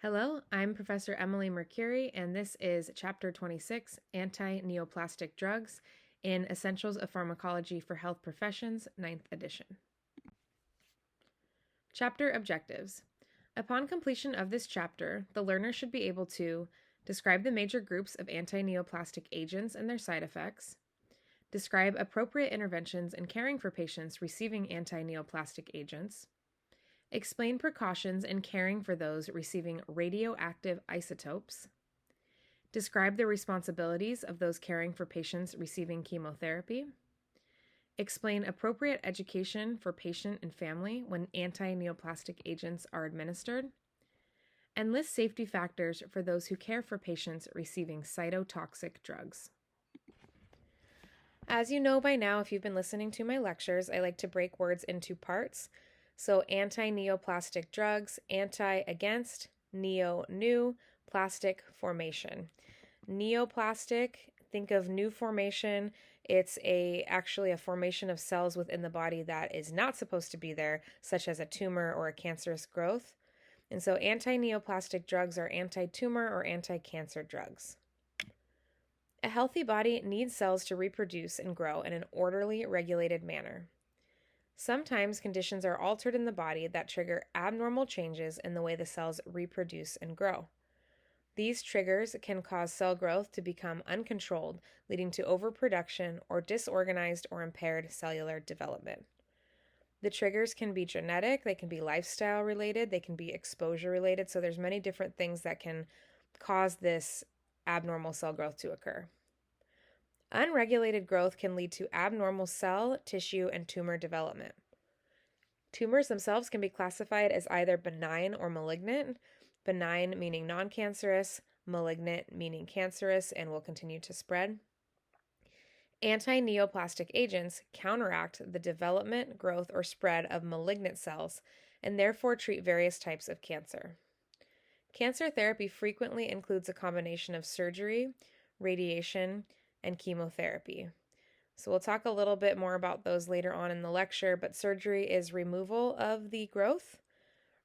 Hello, I'm Professor Emily Mercuri, and this is Chapter 26, Antineoplastic Drugs in Essentials of Pharmacology for Health Professions, 9th edition. Chapter Objectives. Upon completion of this chapter, the learner should be able to describe the major groups of antineoplastic agents and their side effects, describe appropriate interventions in caring for patients receiving antineoplastic agents, explain precautions in caring for those receiving radioactive isotopes, describe the responsibilities of those caring for patients receiving chemotherapy, explain appropriate education for patient and family when antineoplastic agents are administered, and list safety factors for those who care for patients receiving cytotoxic drugs. As you know by now, if you've been listening to my lectures, I like to break words into parts. So anti-neoplastic drugs, anti against, neo new, plastic formation. Neoplastic, think of new formation. It's actually a formation of cells within the body that is not supposed to be there, such as a tumor or a cancerous growth. And so anti-neoplastic drugs are anti-tumor or anti-cancer drugs. A healthy body needs cells to reproduce and grow in an orderly, regulated manner. Sometimes conditions are altered in the body that trigger abnormal changes in the way the cells reproduce and grow. These triggers can cause cell growth to become uncontrolled, leading to overproduction or disorganized or impaired cellular development. The triggers can be genetic, they can be lifestyle related, they can be exposure related, so there's many different things that can cause this abnormal cell growth to occur. Unregulated growth can lead to abnormal cell, tissue, and tumor development. Tumors themselves can be classified as either benign or malignant, benign meaning non-cancerous, malignant meaning cancerous and will continue to spread. Anti-neoplastic agents counteract the development, growth, or spread of malignant cells and therefore treat various types of cancer. Cancer therapy frequently includes a combination of surgery, radiation, and chemotherapy. So we'll talk a little bit more about those later on in the lecture, but surgery is removal of the growth.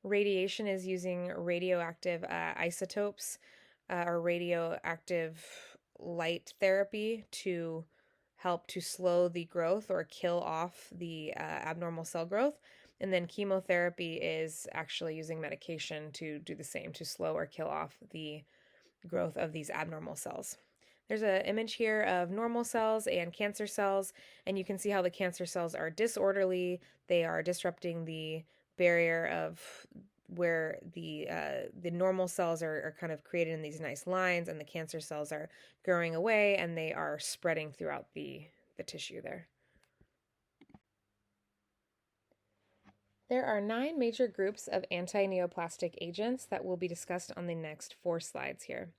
Radiation is using radioactive isotopes or radioactive light therapy to help to slow the growth or kill off the abnormal cell growth. And then chemotherapy is actually using medication to do the same, to slow or kill off the growth of these abnormal cells. There's an image here of normal cells and cancer cells, and you can see how the cancer cells are disorderly. They are disrupting the barrier of where the normal cells are kind of created in these nice lines, and the cancer cells are growing away, and they are spreading throughout the tissue there. There are 9 major groups of anti-neoplastic agents that will be discussed on the next 4 slides here.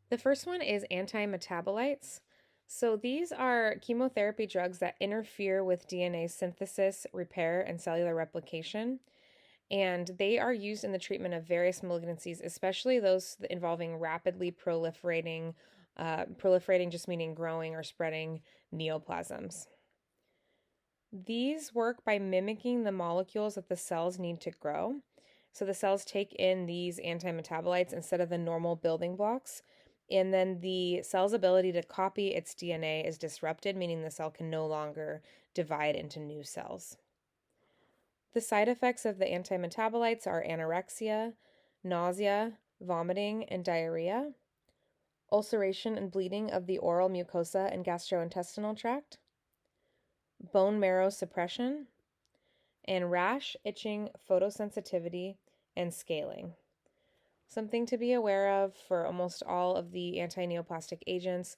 The first one is antimetabolites. So these are chemotherapy drugs that interfere with DNA synthesis, repair, and cellular replication. And they are used in the treatment of various malignancies, especially those involving rapidly proliferating just meaning growing or spreading neoplasms. These work by mimicking the molecules that the cells need to grow. So the cells take in these antimetabolites instead of the normal building blocks. And then the cell's ability to copy its DNA is disrupted, meaning the cell can no longer divide into new cells. The side effects of the antimetabolites are anorexia, nausea, vomiting, and diarrhea, ulceration and bleeding of the oral mucosa and gastrointestinal tract, bone marrow suppression, and rash, itching, photosensitivity, and scaling. Something to be aware of for almost all of the anti-neoplastic agents.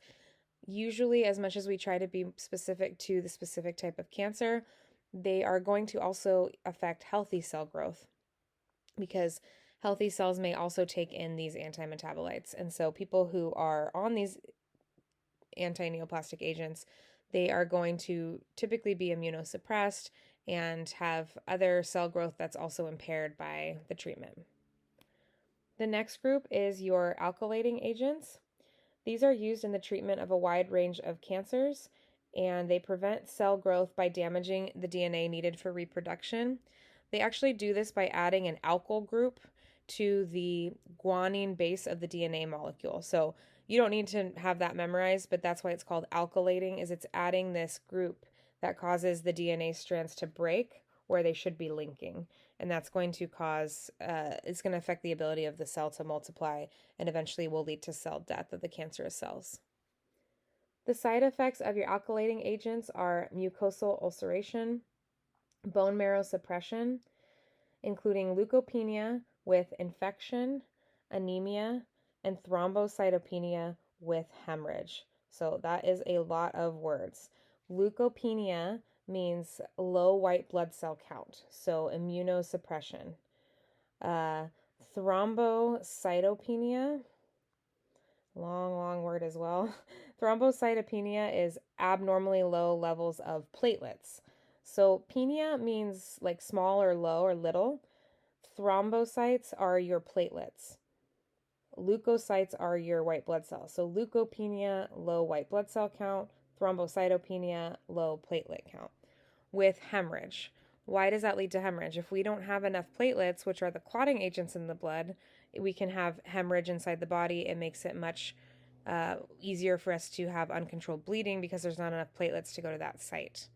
Usually, as much as we try to be specific to the specific type of cancer, they are going to also affect healthy cell growth because healthy cells may also take in these antimetabolites. And so people who are on these anti-neoplastic agents, they are going to typically be immunosuppressed and have other cell growth that's also impaired by the treatment. The next group is your alkylating agents. These are used in the treatment of a wide range of cancers, and they prevent cell growth by damaging the DNA needed for reproduction. They actually do this by adding an alkyl group to the guanine base of the DNA molecule. So you don't need to have that memorized, but that's why it's called alkylating, is it's adding this group that causes the DNA strands to break where they should be linking. And that's going to cause, it's going to affect the ability of the cell to multiply and eventually will lead to cell death of the cancerous cells. The side effects of your alkylating agents are mucosal ulceration, bone marrow suppression, including leukopenia with infection, anemia, and thrombocytopenia with hemorrhage. So that is a lot of words. Leukopenia means low white blood cell count, so immunosuppression. Thrombocytopenia, long word as well. Thrombocytopenia is abnormally low levels of platelets. So penia means like small or low or little. Thrombocytes are your platelets. Leukocytes are your white blood cells. So leukopenia, low white blood cell count. Thrombocytopenia, low platelet count. With hemorrhage. Why does that lead to hemorrhage? If we don't have enough platelets, which are the clotting agents in the blood, we can have hemorrhage inside the body. It makes it much easier for us to have uncontrolled bleeding because there's not enough platelets to go to that site.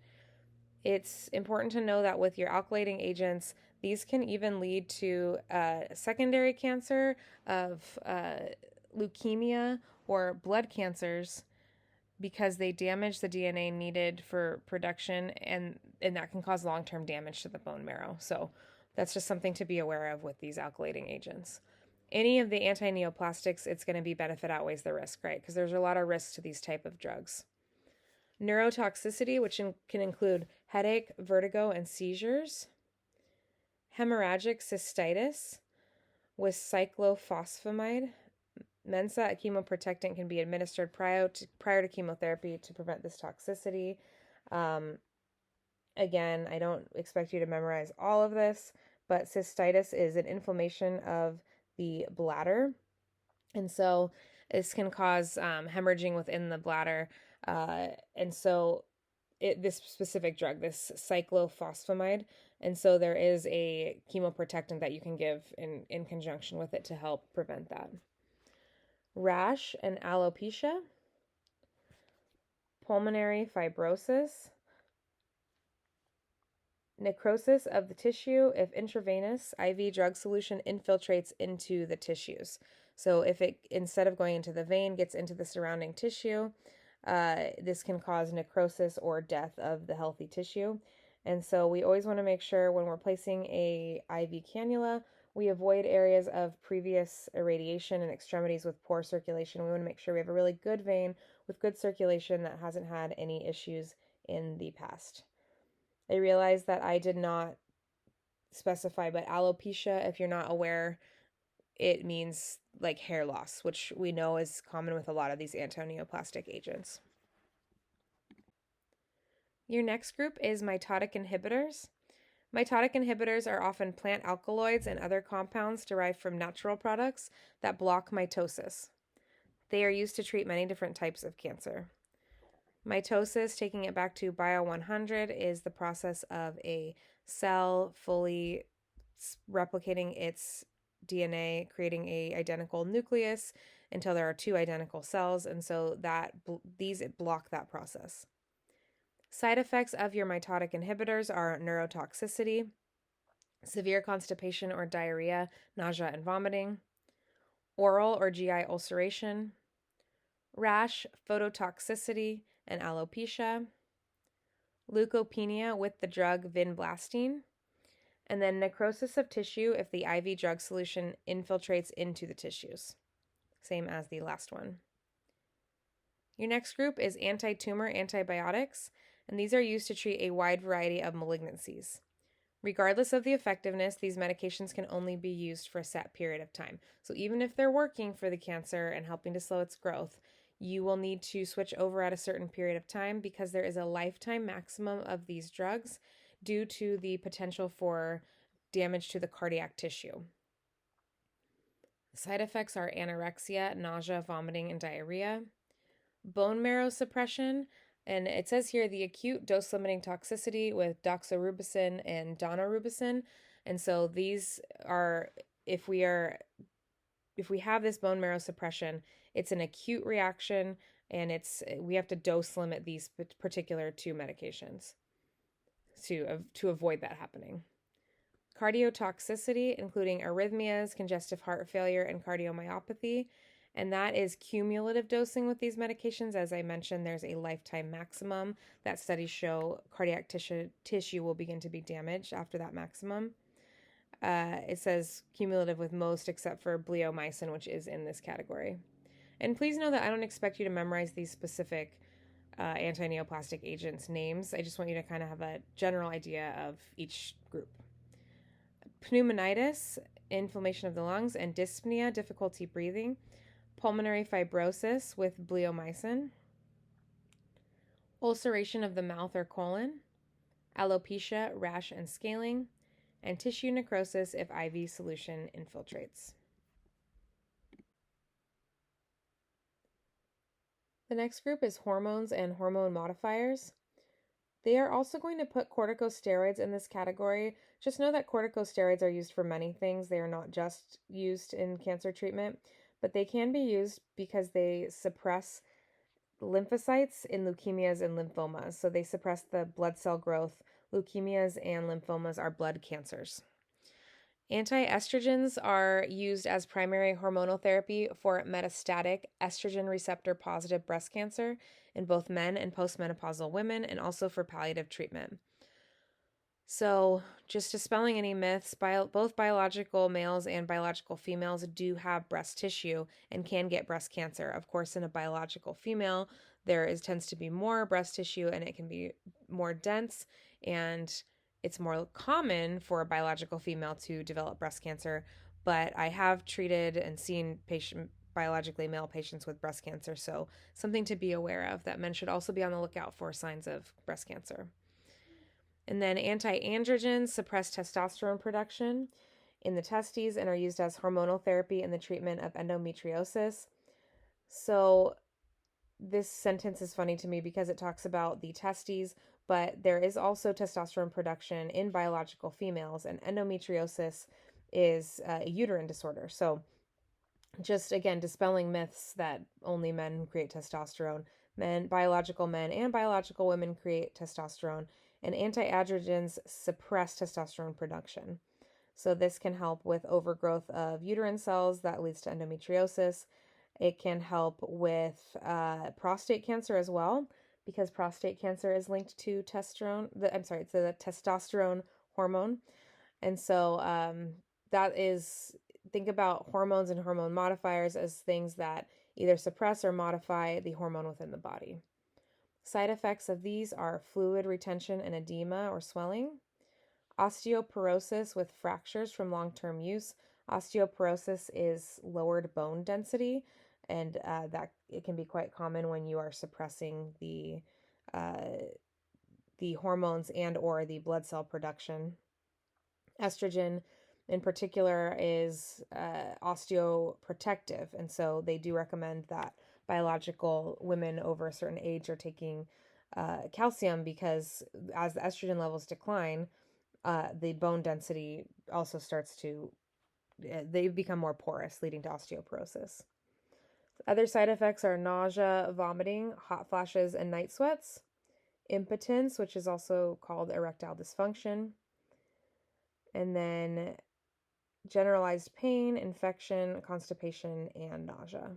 It's important to know that with your alkylating agents, these can even lead to secondary cancer of leukemia or blood cancers because they damage the DNA needed for production, and that can cause long-term damage to the bone marrow. So that's just something to be aware of with these alkylating agents. Any of the antineoplastics, it's going to be benefit outweighs the risk, right? Because there's a lot of risks to these type of drugs. Neurotoxicity, which can include headache, vertigo, and seizures. Hemorrhagic cystitis with cyclophosphamide. Mensa, a chemoprotectant, can be administered prior to chemotherapy to prevent this toxicity. Again, I don't expect you to memorize all of this, but cystitis is an inflammation of the bladder. And so this can cause hemorrhaging within the bladder. And so this specific drug, this cyclophosphamide, and so there is a chemoprotectant that you can give in conjunction with it to help prevent that. Rash and alopecia, pulmonary fibrosis, necrosis of the tissue if intravenous IV drug solution infiltrates into the tissues. So if it, instead of going into the vein, gets into the surrounding tissue, this can cause necrosis or death of the healthy tissue. And so we always want to make sure when we're placing a IV cannula, we avoid areas of previous irradiation and extremities with poor circulation. We want to make sure we have a really good vein with good circulation that hasn't had any issues in the past. I realize that I did not specify, but alopecia, if you're not aware, it means like hair loss, which we know is common with a lot of these antineoplastic agents. Your next group is mitotic inhibitors. Mitotic inhibitors are often plant alkaloids and other compounds derived from natural products that block mitosis. They are used to treat many different types of cancer. Mitosis, taking it back to Bio 100, is the process of a cell fully replicating its DNA, creating a identical nucleus until there are two identical cells, and so these block that process. Side effects of your mitotic inhibitors are neurotoxicity, severe constipation or diarrhea, nausea and vomiting, oral or GI ulceration, rash, phototoxicity, and alopecia, leukopenia with the drug vinblastine, and then necrosis of tissue if the IV drug solution infiltrates into the tissues. Same as the last one. Your next group is anti-tumor antibiotics, and these are used to treat a wide variety of malignancies. Regardless of the effectiveness, these medications can only be used for a set period of time. So even if they're working for the cancer and helping to slow its growth, you will need to switch over at a certain period of time because there is a lifetime maximum of these drugs due to the potential for damage to the cardiac tissue. Side effects are anorexia, nausea, vomiting, and diarrhea. Bone marrow suppression, and it says here the acute dose-limiting toxicity with doxorubicin and daunorubicin, and so these are if we have this bone marrow suppression, it's an acute reaction, and we have to dose limit these particular two medications to avoid that happening. Cardiotoxicity, including arrhythmias, congestive heart failure, and cardiomyopathy. And that is cumulative dosing with these medications. As I mentioned, there's a lifetime maximum that studies show cardiac tissue will begin to be damaged after that maximum. It says cumulative with most except for bleomycin, which is in this category. And please know that I don't expect you to memorize these specific antineoplastic agents' names. I just want you to kind of have a general idea of each group. Pneumonitis, inflammation of the lungs, and dyspnea, difficulty breathing. Pulmonary fibrosis with bleomycin. Ulceration of the mouth or colon. Alopecia, rash, and scaling. And tissue necrosis if IV solution infiltrates. The next group is hormones and hormone modifiers. They are also going to put corticosteroids in this category. Just know that corticosteroids are used for many things. They are not just used in cancer treatment, but they can be used because they suppress lymphocytes in leukemias and lymphomas. So they suppress the blood cell growth. Leukemias and lymphomas are blood cancers. Anti-estrogens are used as primary hormonal therapy for metastatic estrogen receptor positive breast cancer in both men and postmenopausal women, and also for palliative treatment. So, just dispelling any myths, both biological males and biological females do have breast tissue and can get breast cancer. Of course, in a biological female, tends to be more breast tissue, and it can be more dense, and it's more common for a biological female to develop breast cancer, but I have treated and seen biologically male patients with breast cancer, so something to be aware of, that men should also be on the lookout for signs of breast cancer. And then anti-androgens suppress testosterone production in the testes and are used as hormonal therapy in the treatment of endometriosis. So this sentence is funny to me because it talks about the testes, but there is also testosterone production in biological females, and endometriosis is a uterine disorder. So just again, dispelling myths that only men create testosterone. Biological men and biological women create testosterone, and anti-androgens suppress testosterone production. So this can help with overgrowth of uterine cells that leads to endometriosis. It can help with prostate cancer as well, because prostate cancer is linked to it's the testosterone hormone. And so think about hormones and hormone modifiers as things that either suppress or modify the hormone within the body. Side effects of these are fluid retention and edema or swelling, osteoporosis with fractures from long-term use. Osteoporosis is lowered bone density, and that it can be quite common when you are suppressing the hormones and or the blood cell production. Estrogen in particular is osteoprotective, and so they do recommend that biological women over a certain age are taking calcium, because as the estrogen levels decline, the bone density also they become more porous, leading to osteoporosis. Other side effects are nausea, vomiting, hot flashes, and night sweats. Impotence, which is also called erectile dysfunction. And then generalized pain, infection, constipation, and nausea.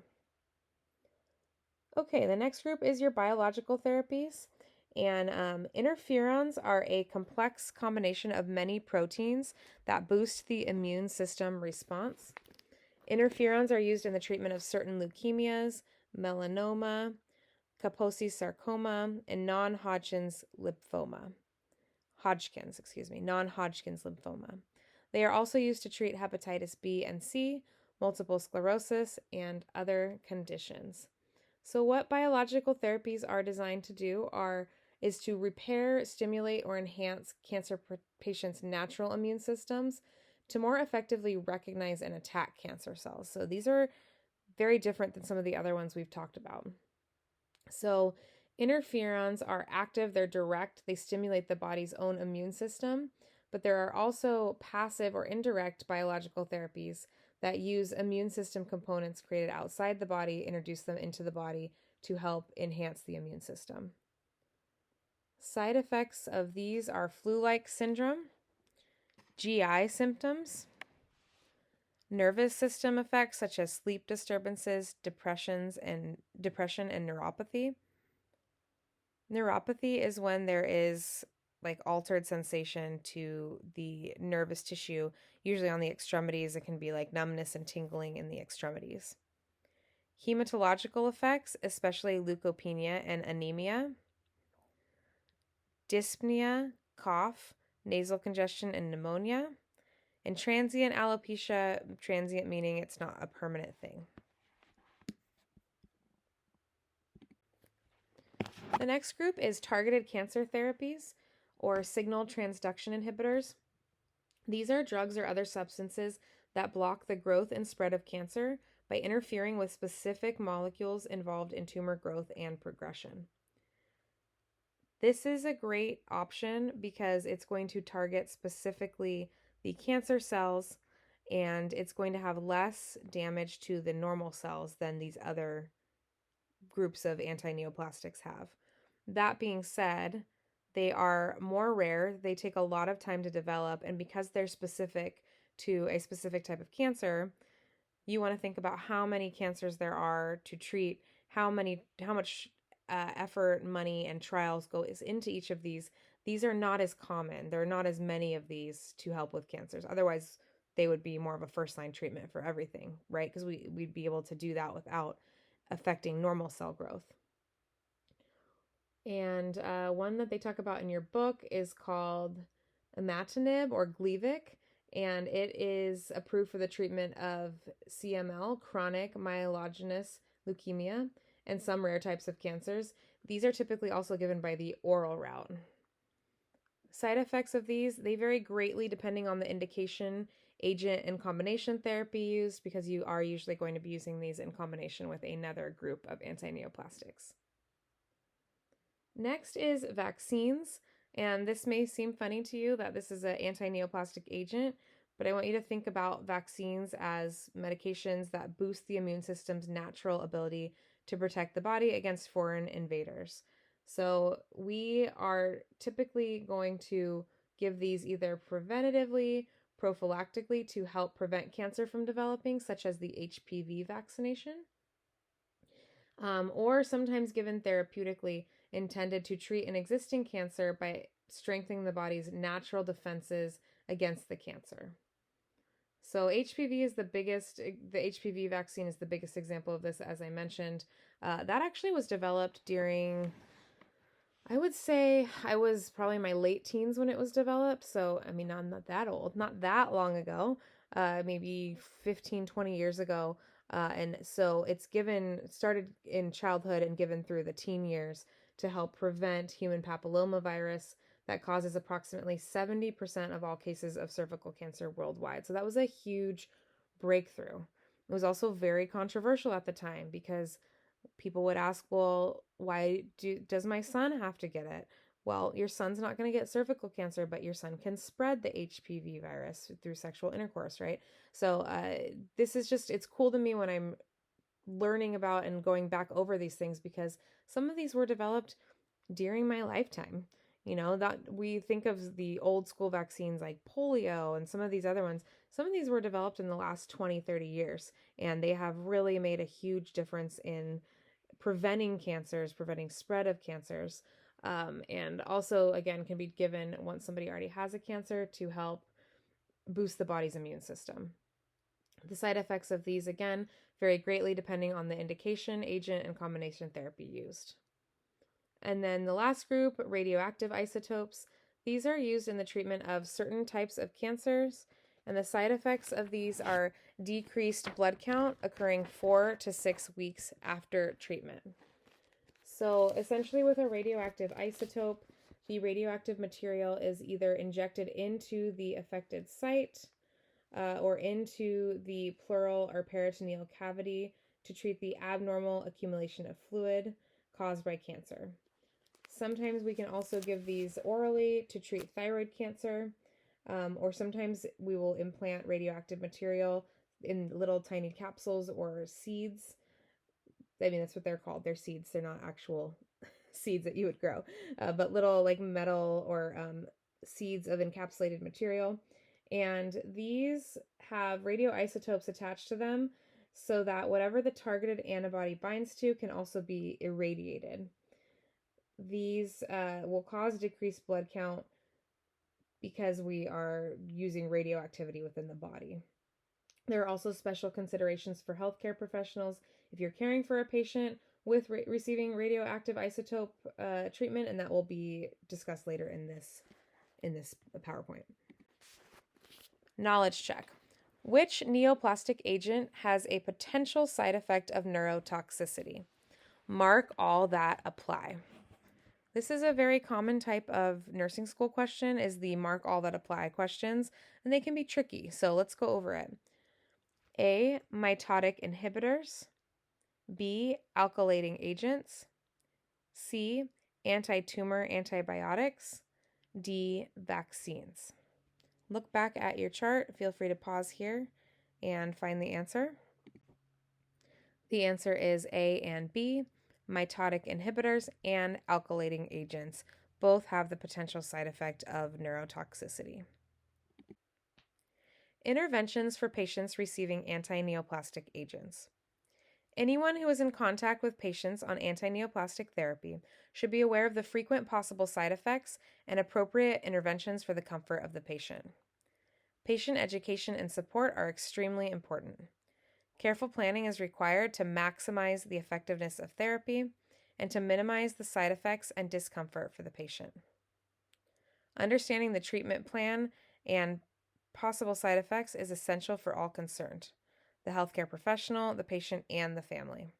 Okay, the next group is your biological therapies. And interferons are a complex combination of many proteins that boost the immune system response. Interferons are used in the treatment of certain leukemias, melanoma, Kaposi sarcoma, and non-Hodgkin's lymphoma. Non-Hodgkin's lymphoma. They are also used to treat hepatitis B and C, multiple sclerosis, and other conditions. So what biological therapies are designed to do is to repair, stimulate, or enhance cancer patients' natural immune systems to more effectively recognize and attack cancer cells. So these are very different than some of the other ones we've talked about. So interferons are active, they're direct, they stimulate the body's own immune system, But there are also passive or indirect biological therapies that use immune system components created outside the body, introduce them into the body to help enhance the immune system. Side effects of these are flu-like syndrome, GI symptoms, nervous system effects such as sleep disturbances, depression, and neuropathy. Neuropathy is when there is like altered sensation to the nervous tissue, usually on the extremities. It can be like numbness and tingling in the extremities. Hematological effects, especially leukopenia and anemia. Dyspnea, cough, nasal congestion, and pneumonia. And transient alopecia, transient meaning it's not a permanent thing. The next group is targeted cancer therapies or signal transduction inhibitors. These are drugs or other substances that block the growth and spread of cancer by interfering with specific molecules involved in tumor growth and progression. This is a great option because it's going to target specifically the cancer cells, and it's going to have less damage to the normal cells than these other groups of antineoplastics have. That being said, they are more rare, they take a lot of time to develop, and because they're specific to a specific type of cancer, you want to think about how many cancers there are to treat, how much effort, money, and trials goes into each of these. These are not as common. There are not as many of these to help with cancers. Otherwise, they would be more of a first-line treatment for everything, right? Because we'd be able to do that without affecting normal cell growth. And one that they talk about in your book is called imatinib or Gleevec, and it is approved for the treatment of CML, chronic myelogenous leukemia, and some rare types of cancers. These are typically also given by the oral route. Side effects of these, they vary greatly depending on the indication, agent, and combination therapy used, because you are usually going to be using these in combination with another group of antineoplastics. Next is vaccines, and this may seem funny to you that this is an antineoplastic agent, but I want you to think about vaccines as medications that boost the immune system's natural ability to protect the body against foreign invaders. So we are typically going to give these either preventatively, prophylactically to help prevent cancer from developing, such as the HPV vaccination, or sometimes given therapeutically, intended to treat an existing cancer by strengthening the body's natural defenses against the cancer. So HPV is the HPV vaccine is the biggest example of this, as I mentioned. That actually was developed during, I would say I was probably in my late teens when it was developed. So, I mean, I'm not that old, not that long ago, maybe 15, 20 years ago. And so it started in childhood and given through the teen years to help prevent human papillomavirus that causes approximately 70% of all cases of cervical cancer worldwide. So that was a huge breakthrough. It was also very controversial at the time because people would ask, well, why does my son have to get it? Well, your son's not going to get cervical cancer, but your son can spread the HPV virus through sexual intercourse, right? So this is just, it's cool to me when I'm learning about and going back over these things because some of these were developed during my lifetime. You know, that we think of the old school vaccines like polio and some of these other ones. Some of these were developed in the last 20, 30 years, and they have really made a huge difference in preventing cancers, preventing spread of cancers, and also, again, can be given once somebody already has a cancer to help boost the body's immune system. The side effects of these, again, vary greatly depending on the indication, agent, and combination therapy used. And then the last group, radioactive isotopes. These are used in the treatment of certain types of cancers, and the side effects of these are decreased blood count occurring 4 to 6 weeks after treatment. So essentially with a radioactive isotope, the radioactive material is either injected into the affected site or into the pleural or peritoneal cavity to treat the abnormal accumulation of fluid caused by cancer. Sometimes we can also give these orally to treat thyroid cancer. Or sometimes we will implant radioactive material in little tiny capsules or seeds. I mean, that's what they're called. They're seeds. They're not actual seeds that you would grow, but little like metal or seeds of encapsulated material. And these have radioisotopes attached to them so that whatever the targeted antibody binds to can also be irradiated. These will cause decreased blood count because we are using radioactivity within the body. There are also special considerations for healthcare professionals if you're caring for a patient with receiving radioactive isotope treatment, and that will be discussed later in this PowerPoint. Knowledge check. Which neoplastic agent has a potential side effect of neurotoxicity? Mark all that apply. This is a very common type of nursing school question, is the mark all that apply questions, and they can be tricky, so let's go over it. A, mitotic inhibitors. B, alkylating agents. C, anti-tumor antibiotics. D, vaccines. Look back at your chart. Feel free to pause here and find the answer. The answer is A and B, mitotic inhibitors and alkylating agents. Both have the potential side effect of neurotoxicity. Interventions for patients receiving antineoplastic agents. Anyone who is in contact with patients on antineoplastic therapy should be aware of the frequent possible side effects and appropriate interventions for the comfort of the patient. Patient education and support are extremely important. Careful planning is required to maximize the effectiveness of therapy and to minimize the side effects and discomfort for the patient. Understanding the treatment plan and possible side effects is essential for all concerned: the healthcare professional, the patient, and the family.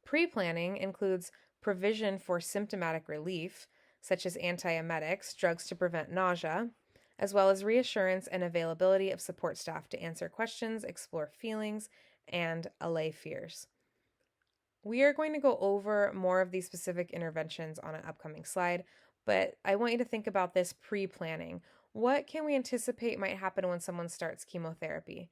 Pre-planning includes provision for symptomatic relief, such as antiemetics, drugs to prevent nausea, as well as reassurance and availability of support staff to answer questions, explore feelings, and allay fears. We are going to go over more of these specific interventions on an upcoming slide, but I want you to think about this pre-planning. What can we anticipate might happen when someone starts chemotherapy?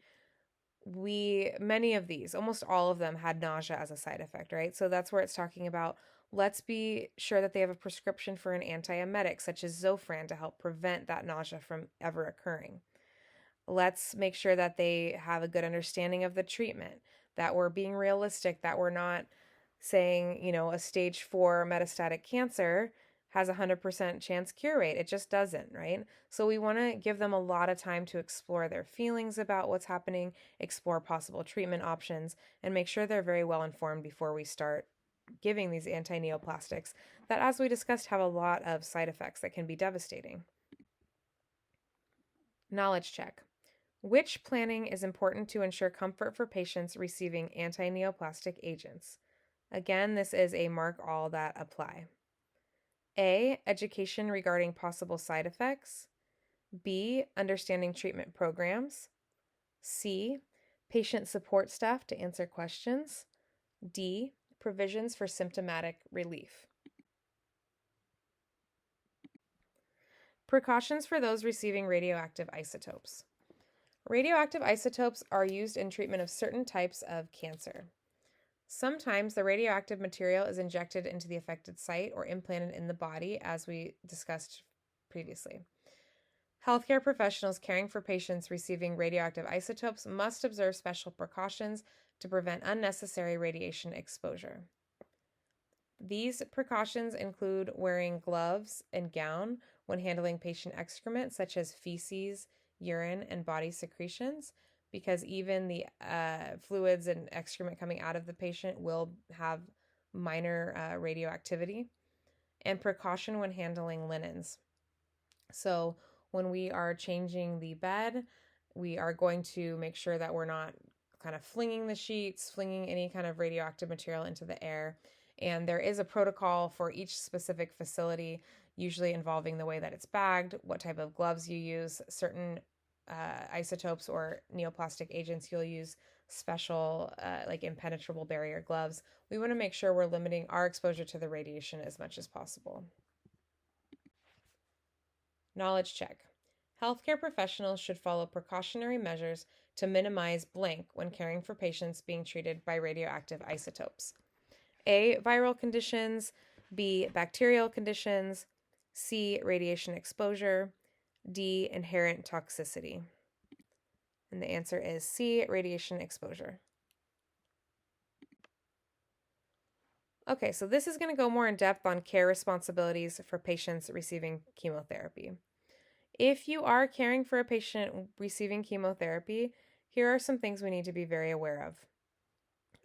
Many of these, almost all of them, had nausea as a side effect, right? So that's where it's talking about, let's be sure that they have a prescription for an antiemetic such as Zofran to help prevent that nausea from ever occurring. Let's make sure that they have a good understanding of the treatment, that we're being realistic, that we're not saying, a stage 4 metastatic cancer has a 100% chance cure rate. It just doesn't, right? So we want to give them a lot of time to explore their feelings about what's happening, explore possible treatment options, and make sure they're very well informed before we start giving these antineoplastics that, as we discussed, have a lot of side effects that can be devastating. Knowledge check. Which planning is important to ensure comfort for patients receiving antineoplastic agents? Again, this is a mark all that apply. A, education regarding possible side effects. B, understanding treatment programs. C, patient support staff to answer questions. D, provisions for symptomatic relief. Precautions for those receiving radioactive isotopes. Radioactive isotopes are used in treatment of certain types of cancer. Sometimes the radioactive material is injected into the affected site or implanted in the body, as we discussed previously. Healthcare professionals caring for patients receiving radioactive isotopes must observe special precautions to prevent unnecessary radiation exposure. These precautions include wearing gloves and gown when handling patient excrement, such as feces, urine, and body secretions, because even the fluids and excrement coming out of the patient will have minor radioactivity, and precaution when handling linens. So when we are changing the bed, we are going to make sure that we're not kind of flinging the sheets, flinging any kind of radioactive material into the air. And there is a protocol for each specific facility, usually involving the way that it's bagged, what type of gloves you use, certain isotopes or neoplastic agents, you'll use special like impenetrable barrier gloves. We want to make sure we're limiting our exposure to the radiation as much as possible. Knowledge check. Healthcare professionals should follow precautionary measures to minimize blank when caring for patients being treated by radioactive isotopes. A. Viral conditions. B. Bacterial conditions. C. Radiation exposure. D. Inherent toxicity. And the answer is C. Radiation exposure. Okay, so this is going to go more in depth on care responsibilities for patients receiving chemotherapy. If you are caring for a patient receiving chemotherapy, here are some things we need to be very aware of.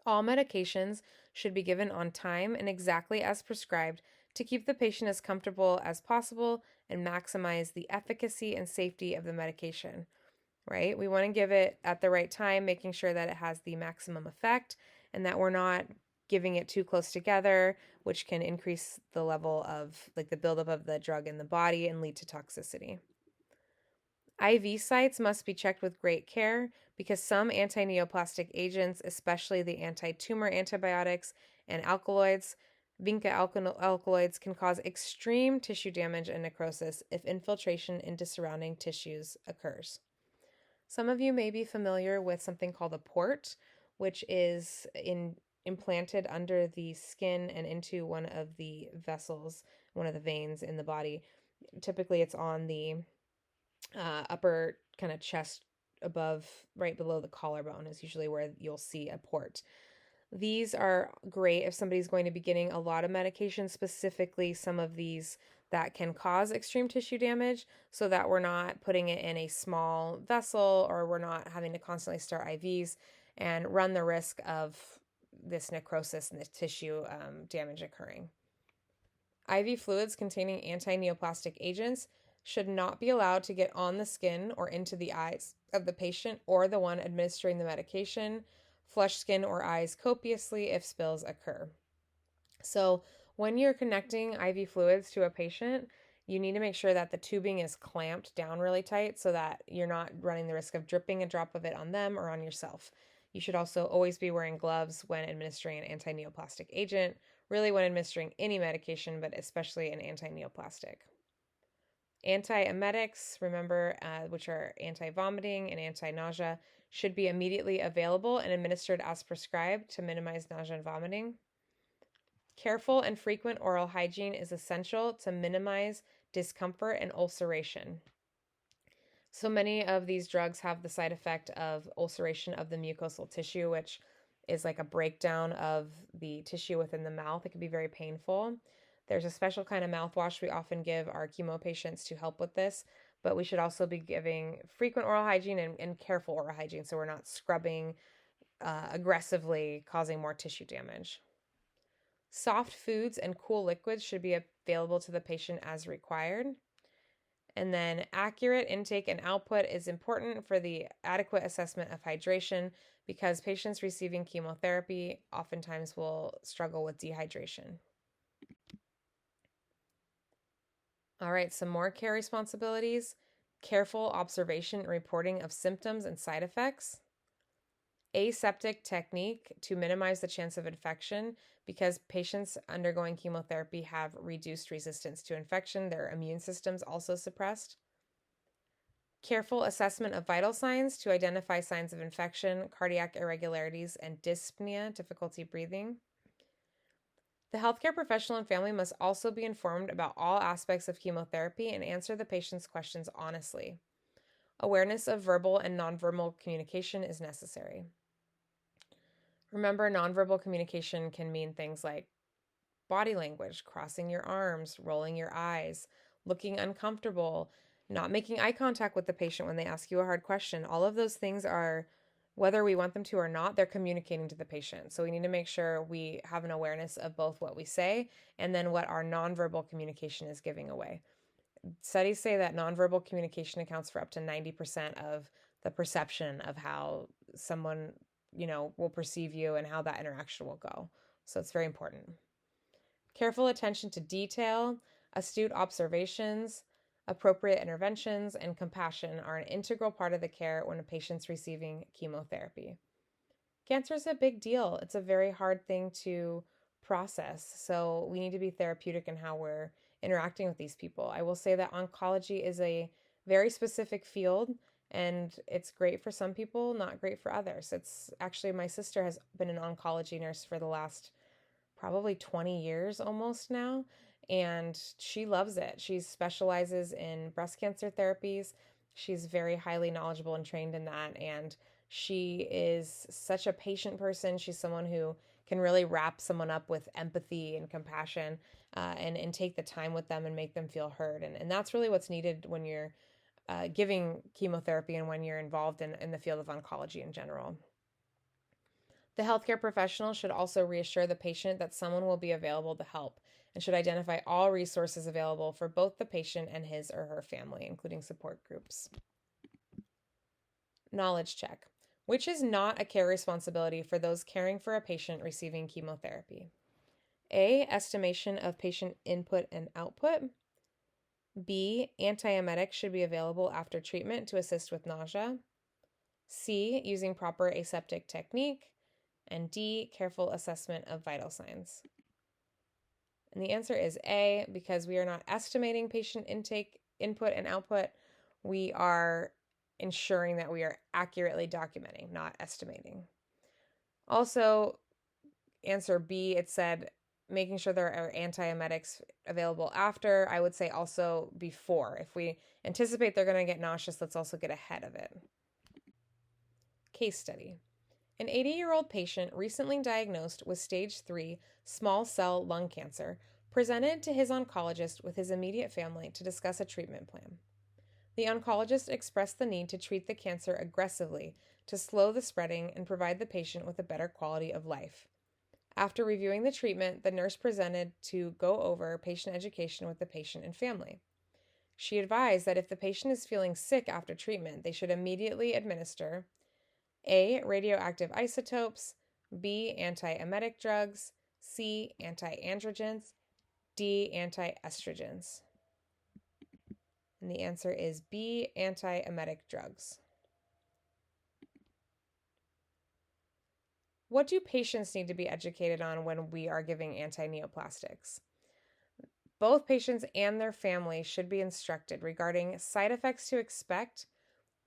All medications should be given on time and exactly as prescribed to keep the patient as comfortable as possible and maximize the efficacy and safety of the medication, right? We want to give it at the right time, making sure that it has the maximum effect and that we're not giving it too close together, which can increase the level of like the buildup of the drug in the body and lead to toxicity. IV sites must be checked with great care because some antineoplastic agents, especially the anti-tumor antibiotics and alkaloids, vinca alkaloids, can cause extreme tissue damage and necrosis if infiltration into surrounding tissues occurs. Some of you may be familiar with something called a port, which is implanted under the skin and into one of the vessels, one of the veins in the body. Typically, it's on the upper kind of chest above, right below the collarbone, is usually where you'll see a port. These are great if somebody's going to be getting a lot of medication, specifically some of these that can cause extreme tissue damage, so that we're not putting it in a small vessel or we're not having to constantly start IVs and run the risk of this necrosis and this tissue damage occurring. IV fluids containing antineoplastic agents should not be allowed to get on the skin or into the eyes of the patient or the one administering the medication. Flush skin or eyes copiously if spills occur. So when you're connecting IV fluids to a patient, you need to make sure that the tubing is clamped down really tight so that you're not running the risk of dripping a drop of it on them or on yourself. You should also always be wearing gloves when administering an antineoplastic agent, really when administering any medication, but especially an antineoplastic. Antiemetics, remember, which are anti-vomiting and anti-nausea, should be immediately available and administered as prescribed to minimize nausea and vomiting. Careful and frequent oral hygiene is essential to minimize discomfort and ulceration. So many of these drugs have the side effect of ulceration of the mucosal tissue, which is like a breakdown of the tissue within the mouth. It can be very painful. There's a special kind of mouthwash we often give our chemo patients to help with this, but we should also be giving frequent oral hygiene and careful oral hygiene so we're not scrubbing aggressively, causing more tissue damage. Soft foods and cool liquids should be available to the patient as required. And then accurate intake and output is important for the adequate assessment of hydration because patients receiving chemotherapy oftentimes will struggle with dehydration. All right, some more care responsibilities. Careful observation and reporting of symptoms and side effects. Aseptic technique to minimize the chance of infection because patients undergoing chemotherapy have reduced resistance to infection. Their immune system's also suppressed. Careful assessment of vital signs to identify signs of infection, cardiac irregularities, and dyspnea, difficulty breathing. The healthcare professional and family must also be informed about all aspects of chemotherapy and answer the patient's questions honestly. Awareness of verbal and nonverbal communication is necessary. Remember, nonverbal communication can mean things like body language, crossing your arms, rolling your eyes, looking uncomfortable, not making eye contact with the patient when they ask you a hard question. All of those things are, whether we want them to or not, they're communicating to the patient. So we need to make sure we have an awareness of both what we say and then what our nonverbal communication is giving away. Studies say that nonverbal communication accounts for up to 90% of the perception of how someone, will perceive you and how that interaction will go. So it's very important. Careful attention to detail, astute observations, appropriate interventions, and compassion are an integral part of the care when a patient's receiving chemotherapy. Cancer is a big deal. It's a very hard thing to process, so we need to be therapeutic in how we're interacting with these people. I will say that oncology is a Very specific field, and it's great for some people, not great for others. It's actually, my sister has been an oncology nurse for the last probably 20 years almost now, and she loves it. She specializes in breast cancer therapies. She's very highly knowledgeable and trained in that, and she is such a patient person. She's someone who can really wrap someone up with empathy and compassion, and take the time with them and make them feel heard. And that's really what's needed when you're giving chemotherapy and when you're involved in the field of oncology in general. The healthcare professional should also reassure the patient that someone will be available to help and should identify all resources available for both the patient and his or her family, including support groups. Knowledge check. Which is not a care responsibility for those caring for a patient receiving chemotherapy? A. Estimation of patient input and output. B. Antiemetics should be available after treatment to assist with nausea. C. Using proper aseptic technique. And D. Careful assessment of vital signs. And the answer is A, because we are not estimating patient intake, input, and output. We are ensuring that we are accurately documenting, not estimating. Also, answer B, it said making sure there are antiemetics available after. I would say also before. If we anticipate they're going to get nauseous, let's also get ahead of it. Case study. An 80-year-old patient recently diagnosed with stage 3 small cell lung cancer presented to his oncologist with his immediate family to discuss a treatment plan. The oncologist expressed the need to treat the cancer aggressively to slow the spreading and provide the patient with a better quality of life. After reviewing the treatment, the nurse presented to go over patient education with the patient and family. She advised that if the patient is feeling sick after treatment, they should immediately administer A. Radioactive isotopes, B. Antiemetic drugs, C. Antiandrogens, D. Antiestrogens. And the answer is B. Antiemetic drugs. What do patients need to be educated on when we are giving antineoplastics? Both patients and their families should be instructed regarding side effects to expect,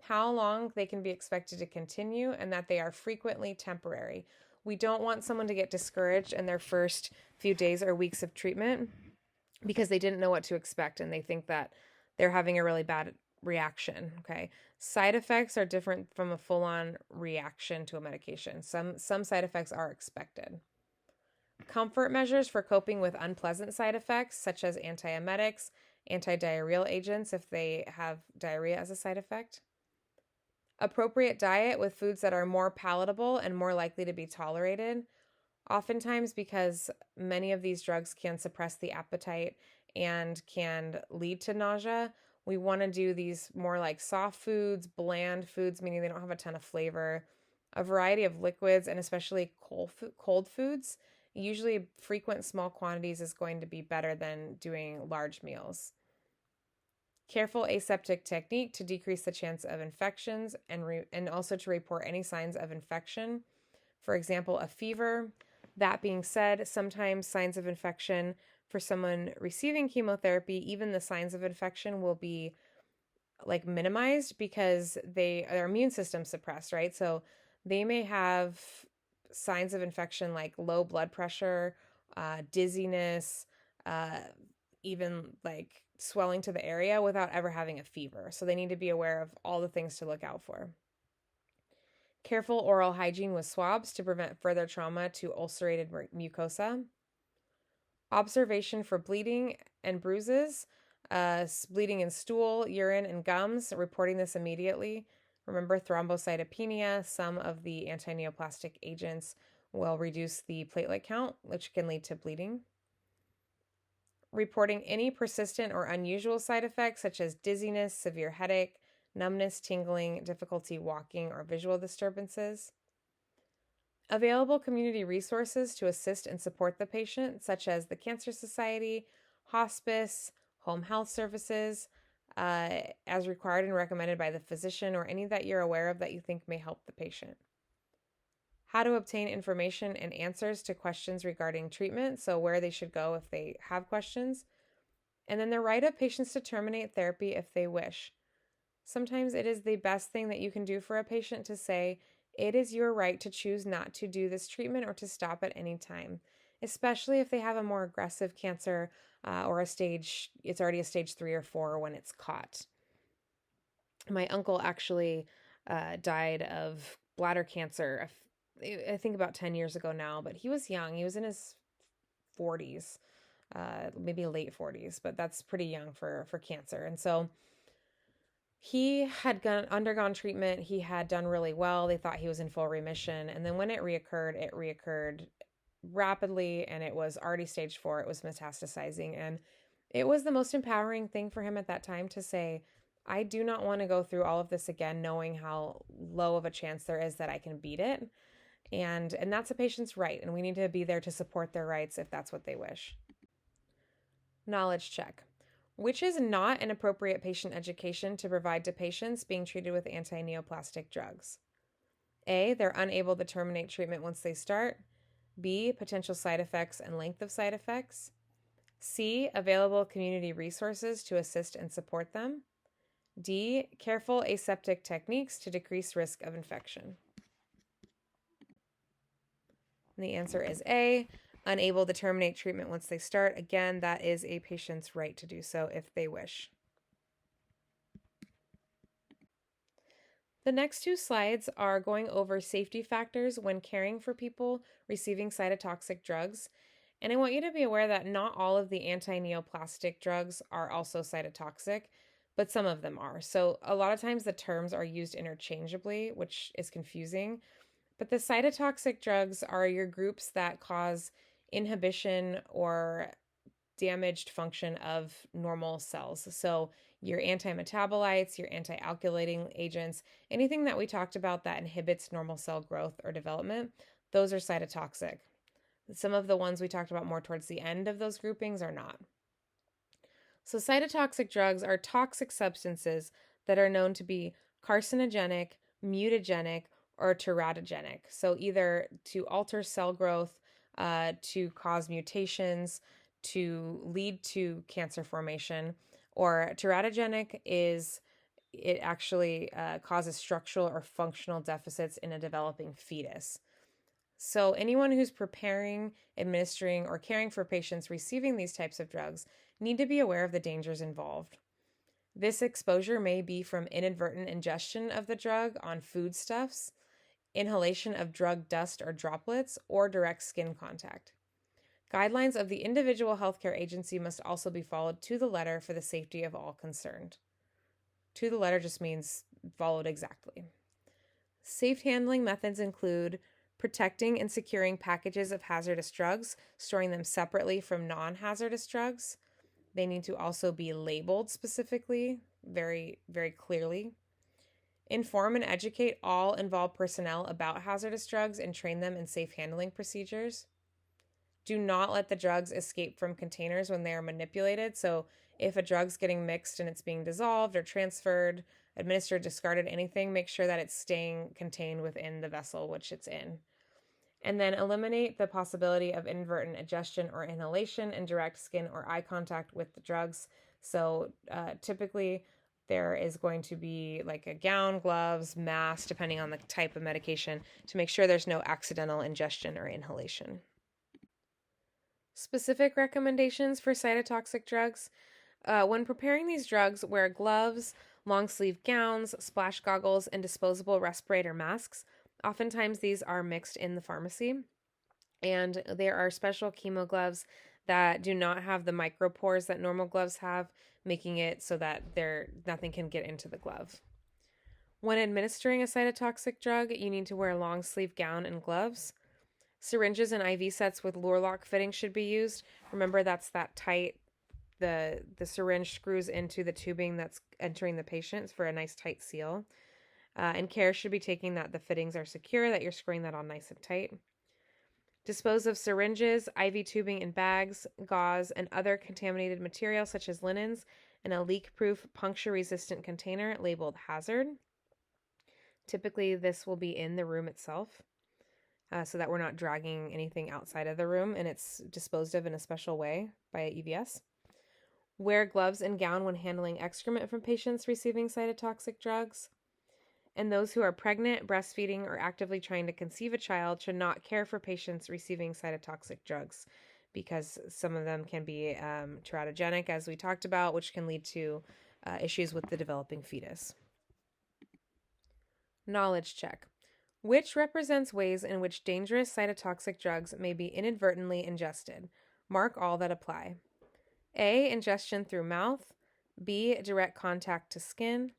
how long they can be expected to continue, and that they are frequently temporary. We don't want someone to get discouraged in their first few days or weeks of treatment because they didn't know what to expect and they think that they're having a really bad reaction. Okay. Side effects are different from a full-on reaction to a medication. Some side effects are expected. Comfort measures for coping with unpleasant side effects, such as antiemetics, antidiarrheal agents if they have diarrhea as a side effect. Appropriate diet with foods that are more palatable and more likely to be tolerated. Oftentimes, because many of these drugs can suppress the appetite and can lead to nausea, we want to do these more like soft foods, bland foods, meaning they don't have a ton of flavor, a variety of liquids, and especially cold foods. Usually, frequent small quantities is going to be better than doing large meals. Careful aseptic technique to decrease the chance of infections and also to report any signs of infection. For example, a fever. That being said, sometimes signs of infection for someone receiving chemotherapy, even the signs of infection will be like minimized because their immune system's suppressed, right? So they may have signs of infection like low blood pressure, dizziness, even like swelling to the area without ever having a fever. So they need to be aware of all the things to look out for. Careful oral hygiene with swabs to prevent further trauma to ulcerated mucosa. Observation for bleeding and bruises, bleeding in stool, urine, and gums, reporting this immediately. Remember thrombocytopenia, some of the antineoplastic agents will reduce the platelet count, which can lead to bleeding. Reporting any persistent or unusual side effects such as dizziness, severe headache, numbness, tingling, difficulty walking, or visual disturbances. Available community resources to assist and support the patient, such as the Cancer Society, hospice, home health services, as required and recommended by the physician, or any that you're aware of that you think may help the patient. How to obtain information and answers to questions regarding treatment, so where they should go if they have questions. And then the right of patients to terminate therapy if they wish. Sometimes it is the best thing that you can do for a patient to say, it is your right to choose not to do this treatment or to stop at any time, especially if they have a more aggressive cancer or it's already a stage 3 or 4 when it's caught. My uncle actually died of bladder cancer, I think about 10 years ago now, but he was young. He was in his 40s, maybe late 40s, but that's pretty young for cancer. And so he had undergone treatment. He had done really well. They thought he was in full remission. And then when it reoccurred rapidly, and it was already stage 4. It was metastasizing. And it was the most empowering thing for him at that time to say, I do not want to go through all of this again, knowing how low of a chance there is that I can beat it. And that's a patient's right. And we need to be there to support their rights if that's what they wish. Knowledge check. Which is not an appropriate patient education to provide to patients being treated with antineoplastic drugs? A, they're unable to terminate treatment once they start. B, potential side effects and length of side effects. C, available community resources to assist and support them. D, careful aseptic techniques to decrease risk of infection. And the answer is A, unable to terminate treatment once they start. Again, that is a patient's right to do so if they wish. The next 2 slides are going over safety factors when caring for people receiving cytotoxic drugs. And I want you to be aware that not all of the antineoplastic drugs are also cytotoxic, but some of them are. So a lot of times the terms are used interchangeably, which is confusing. But the cytotoxic drugs are your groups that cause inhibition or damaged function of normal cells. So your antimetabolites, your anti-alkylating agents, anything that we talked about that inhibits normal cell growth or development, those are cytotoxic. Some of the ones we talked about more towards the end of those groupings are not. So cytotoxic drugs are toxic substances that are known to be carcinogenic, mutagenic, or teratogenic. So either to alter cell growth, to cause mutations, to lead to cancer formation, or teratogenic is it actually causes structural or functional deficits in a developing fetus. So anyone who's preparing, administering, or caring for patients receiving these types of drugs need to be aware of the dangers involved. This exposure may be from inadvertent ingestion of the drug on foodstuffs, inhalation of drug dust or droplets, or direct skin contact. Guidelines of the individual healthcare agency must also be followed to the letter for the safety of all concerned. To the letter just means followed exactly. Safe handling methods include protecting and securing packages of hazardous drugs, storing them separately from non-hazardous drugs. They need to also be labeled specifically, very, very clearly. Inform and educate all involved personnel about hazardous drugs and train them in safe handling procedures. Do not let the drugs escape from containers when they are manipulated. So if a drug's getting mixed and it's being dissolved or transferred, administered, discarded, anything, make sure that it's staying contained within the vessel which it's in. And then eliminate the possibility of inadvertent ingestion or inhalation and direct skin or eye contact with the drugs. So typically there is going to be like a gown, gloves, mask, depending on the type of medication, to make sure there's no accidental ingestion or inhalation. Specific recommendations for cytotoxic drugs. When preparing these drugs, wear gloves, long sleeve gowns, splash goggles, and disposable respirator masks. Oftentimes these are mixed in the pharmacy. And there are special chemo gloves that do not have the micropores that normal gloves have, making it so that nothing can get into the glove. When administering a cytotoxic drug, you need to wear a long sleeve gown and gloves. Syringes and IV sets with Luer lock fitting should be used. Remember, that's that tight, the syringe screws into the tubing that's entering the patient for a nice tight seal. And care should be taken that the fittings are secure, that you're screwing that on nice and tight. Dispose of syringes, IV tubing in bags, gauze, and other contaminated material such as linens in a leak-proof, puncture-resistant container labeled hazard. Typically, this will be in the room itself so that we're not dragging anything outside of the room, and it's disposed of in a special way by EVS. wear gloves and gown when handling excrement from patients receiving cytotoxic drugs, and those who are pregnant, breastfeeding, or actively trying to conceive a child should not care for patients receiving cytotoxic drugs because some of them can be teratogenic, as we talked about, which can lead to issues with the developing fetus. Knowledge check. Which represents ways in which dangerous cytotoxic drugs may be inadvertently ingested? Mark all that apply. A. Ingestion through mouth. B. Direct contact to skin.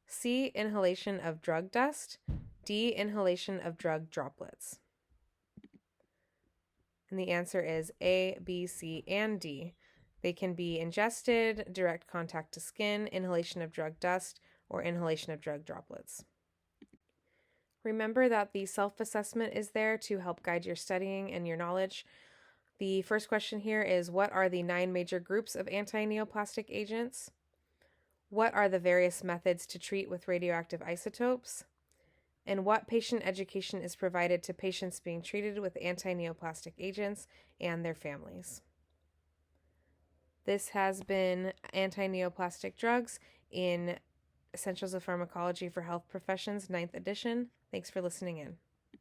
C. Inhalation of drug dust. D. Inhalation of drug droplets. And the answer is A, B, C, and D. They can be ingested, direct contact to skin, inhalation of drug dust, or inhalation of drug droplets. Remember that the self-assessment is there to help guide your studying and your knowledge. The first question here is, what are the 9 major groups of antineoplastic agents? What are the various methods to treat with radioactive isotopes? And what patient education is provided to patients being treated with antineoplastic agents and their families? This has been Antineoplastic Drugs in Essentials of Pharmacology for Health Professions, 9th edition. Thanks for listening in.